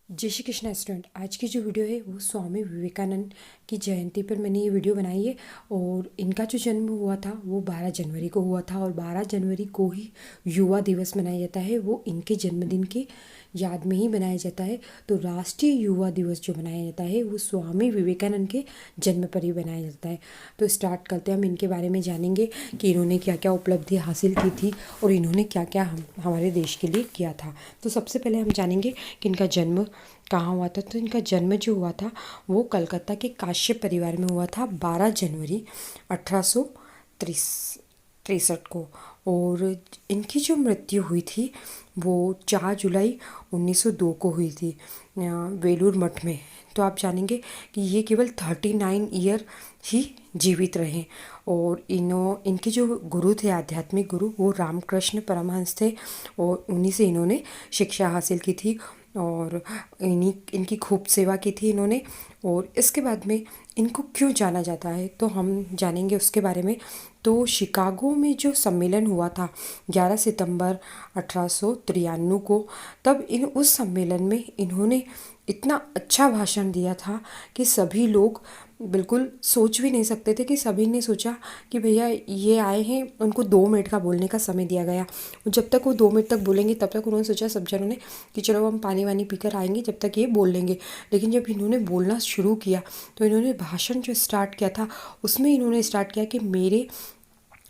जय श्री कृष्णा स्टूडेंट। आज की जो वीडियो है वो स्वामी विवेकानंद की जयंती पर मैंने ये वीडियो बनाई है। और इनका जो जन्म हुआ था वो 12 जनवरी को हुआ था और 12 जनवरी को ही युवा दिवस मनाया जाता है। वो इनके जन्मदिन की याद में ही मनाया जाता है। तो राष्ट्रीय युवा दिवस जो मनाया जाता है वो स्वामी विवेकानंद के जन्म पर ही मनाया जाता है। तो स्टार्ट करते हैं, हम इनके बारे में जानेंगे कि इन्होंने क्या क्या उपलब्धि हासिल की थी और इन्होंने क्या क्या हमारे देश के लिए किया था। तो सबसे पहले हम जानेंगे कि इनका जन्म कहाँ हुआ था। तो इनका जन्म जो हुआ था वो कलकत्ता के काश्यप परिवार में हुआ था 12 जनवरी 1863 को। और इनकी जो मृत्यु हुई थी वो 4 जुलाई 1902 को हुई थी वेलूर मठ में। तो आप जानेंगे कि ये केवल 39 ईयर ही जीवित रहे। और इनके जो गुरु थे, आध्यात्मिक गुरु, वो रामकृष्ण परमहंस थे और उन्हीं से इन्होंने शिक्षा हासिल की थी और इनकी खूब सेवा की थी इन्होंने। और इसके बाद में इनको क्यों जाना जाता है तो हम जानेंगे उसके बारे में। तो शिकागो में जो सम्मेलन हुआ था 11 सितंबर 1893 को, तब उस सम्मेलन में इन्होंने इतना अच्छा भाषण दिया था कि सभी लोग बिल्कुल सोच भी नहीं सकते थे। कि सभी ने सोचा कि भैया ये आए हैं, उनको 2 मिनट का बोलने का समय दिया गया। जब तक वो 2 मिनट तक बोलेंगे तब तक उन्होंने सोचा, सब जनों ने, कि चलो हम पानी वानी पीकर आएंगे जब तक ये बोल लेंगे। लेकिन जब इन्होंने बोलना शुरू किया तो इन्होंने भाषण जो स्टार्ट किया था उसमें इन्होंने स्टार्ट किया कि मेरे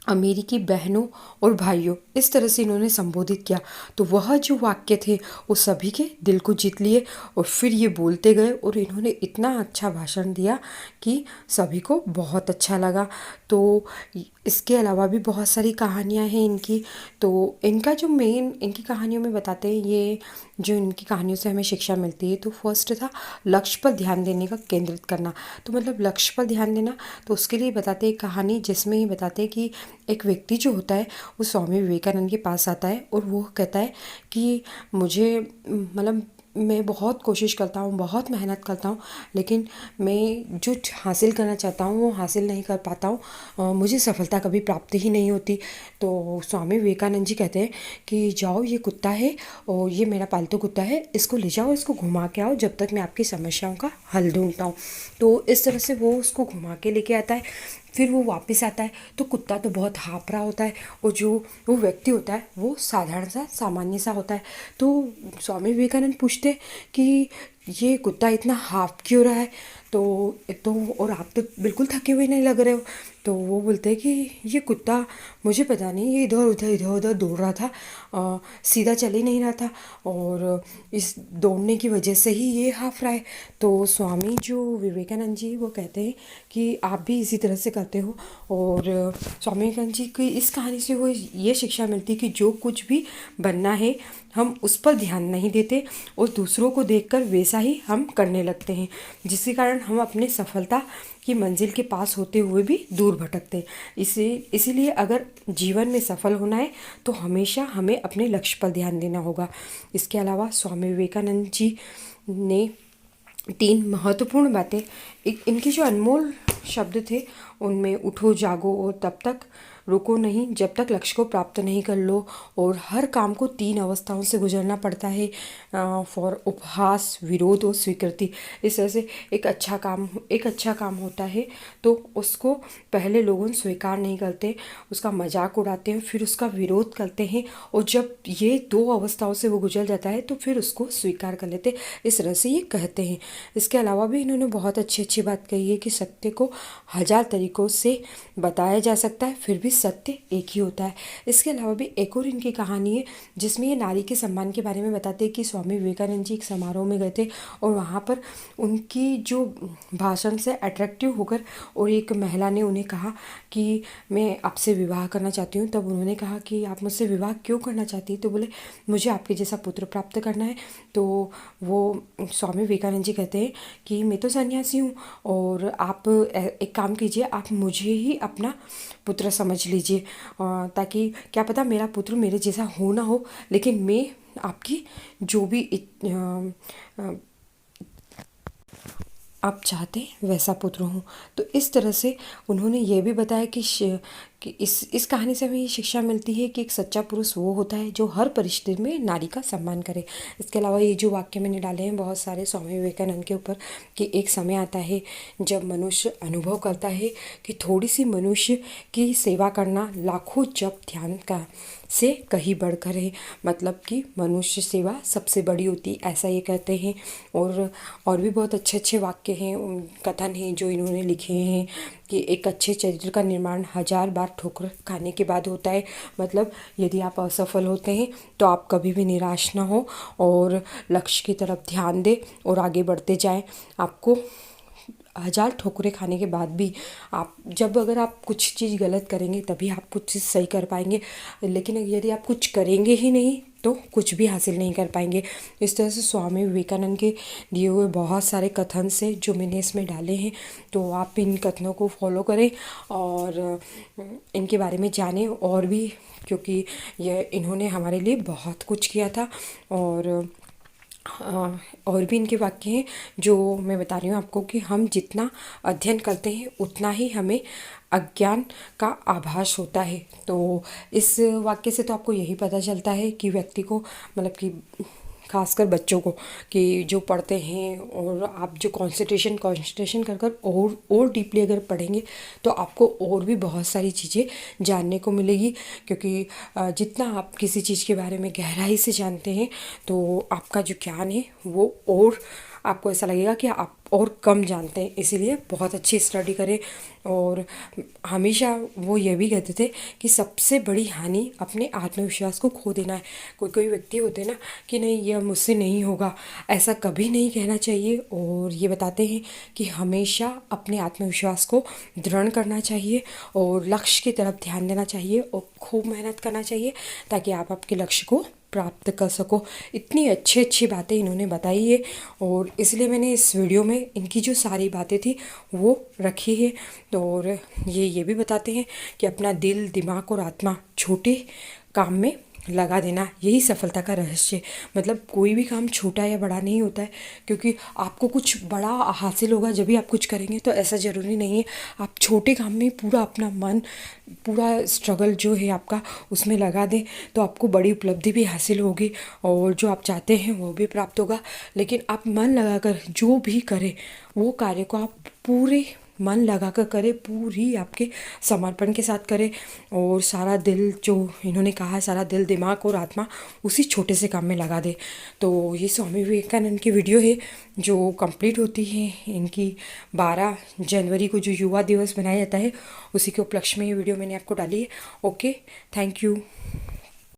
अमेरिकी बहनों और भाइयों, इस तरह से इन्होंने संबोधित किया। तो वह जो वाक्य थे वो सभी के दिल को जीत लिए और फिर ये बोलते गए और इन्होंने इतना अच्छा भाषण दिया कि सभी को बहुत अच्छा लगा। तो इसके अलावा भी बहुत सारी कहानियाँ हैं इनकी। तो इनका जो मेन इनकी कहानियों में बताते हैं, ये जो इनकी कहानियों से हमें शिक्षा मिलती है, तो फर्स्ट था लक्ष्य पर ध्यान देने का केंद्रित करना। तो मतलब लक्ष्य पर ध्यान देना, तो उसके लिए बताते हैं कहानी जिसमें ये बताते हैं कि एक व्यक्ति जो होता है वो स्वामी विवेकानंद के पास आता है और वो कहता है कि मुझे मतलब मैं बहुत कोशिश करता हूँ, बहुत मेहनत करता हूँ, लेकिन मैं जो हासिल करना चाहता हूँ वो हासिल नहीं कर पाता हूँ, मुझे सफलता कभी प्राप्त ही नहीं होती। तो स्वामी विवेकानंद जी कहते हैं कि जाओ, ये कुत्ता है और ये मेरा पालतू कुत्ता है, इसको ले जाओ, इसको घुमा के आओ जब तक मैं आपकी समस्याओं का हल ढूंढता हूँ। तो इस तरह से वो उसको घुमा के लेके आता है। फिर वो वापस आता है तो कुत्ता तो बहुत हाँफ रहा होता है और जो वो व्यक्ति होता है वो साधारण सा सामान्य सा होता है। तो स्वामी विवेकानंद पूछते हैं कि ये कुत्ता इतना हाँफ क्यों रहा है। तो और आप तो बिल्कुल थके हुए नहीं लग रहे हो। तो वो बोलते हैं कि ये कुत्ता, मुझे पता नहीं, ये इधर उधर दौड़ रहा था, सीधा चल ही नहीं रहा था और इस दौड़ने की वजह से ही ये हाफ रहा है। तो स्वामी जो विवेकानंद जी वो कहते हैं कि आप भी इसी तरह से करते हो। और स्वामी विवेकानंद जी की इस कहानी से वो ये शिक्षा मिलती है कि जो कुछ भी बनना है हम उस पर ध्यान नहीं देते और दूसरों को देखकर वैसा ही हम करने लगते हैं, जिसके कारण हम अपने सफलता की मंजिल के पास होते हुए भी दूर भटकते हैं। इसीलिए अगर जीवन में सफल होना है तो हमेशा हमें अपने लक्ष्य पर ध्यान देना होगा। इसके अलावा स्वामी विवेकानंद जी ने 3 महत्वपूर्ण बातें, इनके जो अनमोल शब्द थे उनमें उठो जागो और तब तक रुको नहीं जब तक लक्ष्य को प्राप्त नहीं कर लो। और हर काम को 3 अवस्थाओं से गुजरना पड़ता है, फॉर उपहास, विरोध और स्वीकृति। इस तरह से एक अच्छा काम होता है तो उसको पहले लोगों स्वीकार नहीं करते, उसका मजाक उड़ाते हैं, फिर उसका विरोध करते हैं और जब ये 2 अवस्थाओं से वो गुजर जाता है तो फिर उसको स्वीकार कर लेते। इस तरह से ये कहते हैं। इसके अलावा भी इन्होंने बहुत अच्छी अच्छी बात कही है कि सत्य को 1000 तरीकों से बताया जा सकता है, फिर भी सत्य एक ही होता है। इसके अलावा भी एक और इनकी कहानी है जिसमें ये नारी के सम्मान के बारे में बताते हैं कि स्वामी विवेकानंद जी एक समारोह में गए थे और वहाँ पर उनकी जो भाषण से अट्रैक्टिव होकर और एक महिला ने उन्हें कहा कि मैं आपसे विवाह करना चाहती हूँ। तब उन्होंने कहा कि आप मुझसे विवाह क्यों करना चाहती है। तो बोले मुझे आपके जैसा पुत्र प्राप्त करना है। तो वो स्वामी विवेकानंद जी कहते हैं कि मैं तो सन्यासी हूँ और आप एक काम कीजिए, आप मुझे ही अपना पुत्र समझ लीजिए, ताकि क्या पता मेरा पुत्र मेरे जैसा हो ना हो, लेकिन मैं आपकी जो भी आप चाहते हैं वैसा पुत्र हूँ। तो इस तरह से उन्होंने ये भी बताया कि इस कहानी से हमें ये शिक्षा मिलती है कि एक सच्चा पुरुष वो होता है जो हर परिस्थिति में नारी का सम्मान करे। इसके अलावा ये जो वाक्य मैंने डाले हैं बहुत सारे स्वामी विवेकानंद के ऊपर, कि एक समय आता है जब मनुष्य अनुभव करता है कि थोड़ी सी मनुष्य की सेवा करना लाखों जप ध्यान का से कहीं बढ़कर है। मतलब कि मनुष्य सेवा सबसे बड़ी होती, ऐसा ये कहते हैं। और भी बहुत अच्छे अच्छे वाक्य हैं, कथन हैं जो इन्होंने लिखे हैं कि एक अच्छे चरित्र का निर्माण 1000 बार ठोकर खाने के बाद होता है। मतलब यदि आप असफल होते हैं तो आप कभी भी निराश ना हो और लक्ष्य की तरफ ध्यान दें और आगे बढ़ते जाएं। आपको 1000 ठोकरें खाने के बाद भी अगर आप कुछ चीज़ गलत करेंगे तभी आप कुछ चीज़ सही कर पाएंगे, लेकिन यदि आप कुछ करेंगे ही नहीं तो कुछ भी हासिल नहीं कर पाएंगे। इस तरह से स्वामी विवेकानंद के दिए हुए बहुत सारे कथन से जो मैंने इसमें डाले हैं, तो आप इन कथनों को फॉलो करें और इनके बारे में जानें और भी, क्योंकि इन्होंने हमारे लिए बहुत कुछ किया था। और भी इनके वाक्य हैं जो मैं बता रही हूँ आपको, कि हम जितना अध्ययन करते हैं उतना ही हमें अज्ञान का आभास होता है। तो इस वाक्य से तो आपको यही पता चलता है कि व्यक्ति को, मतलब कि खासकर बच्चों को, कि जो पढ़ते हैं और आप जो कंसंट्रेशन कर कर और डीपली अगर पढ़ेंगे तो आपको और भी बहुत सारी चीज़ें जानने को मिलेगी। क्योंकि जितना आप किसी चीज़ के बारे में गहराई से जानते हैं तो आपका जो ज्ञान है वो और आपको ऐसा लगेगा कि आप और कम जानते हैं। इसीलिए बहुत अच्छी स्टडी करें। और हमेशा वो ये भी कहते थे कि सबसे बड़ी हानि अपने आत्मविश्वास को खो देना है। कोई कोई व्यक्ति होते हैं ना कि नहीं यह मुझसे नहीं होगा, ऐसा कभी नहीं कहना चाहिए। और ये बताते हैं कि हमेशा अपने आत्मविश्वास को दृढ़ करना चाहिए और लक्ष्य की तरफ ध्यान देना चाहिए और खूब मेहनत करना चाहिए ताकि आप आपके लक्ष्य को प्राप्त कर सको। इतनी अच्छी अच्छी बातें इन्होंने बताई है और इसलिए मैंने इस वीडियो में इनकी जो सारी बातें थी वो रखी है। और ये भी बताते हैं कि अपना दिल, दिमाग और आत्मा छोटे काम में लगा देना, यही सफलता का रहस्य है। मतलब कोई भी काम छोटा या बड़ा नहीं होता है, क्योंकि आपको कुछ बड़ा हासिल होगा जब भी आप कुछ करेंगे, तो ऐसा ज़रूरी नहीं है। आप छोटे काम में पूरा अपना मन, पूरा स्ट्रगल जो है आपका उसमें लगा दें तो आपको बड़ी उपलब्धि भी हासिल होगी और जो आप चाहते हैं वो भी प्राप्त होगा। लेकिन आप मन लगाकर जो भी करें वो कार्य को आप पूरे मन लगा कर करें, पूरी आपके समर्पण के साथ करें और सारा दिल, जो इन्होंने कहा, सारा दिल, दिमाग और आत्मा उसी छोटे से काम में लगा दे। तो ये स्वामी विवेकानंद की वीडियो है जो कंप्लीट होती है इनकी 12 जनवरी को जो युवा दिवस मनाया जाता है उसी के उपलक्ष्य में ये वीडियो मैंने आपको डाली है। Okay, thank you.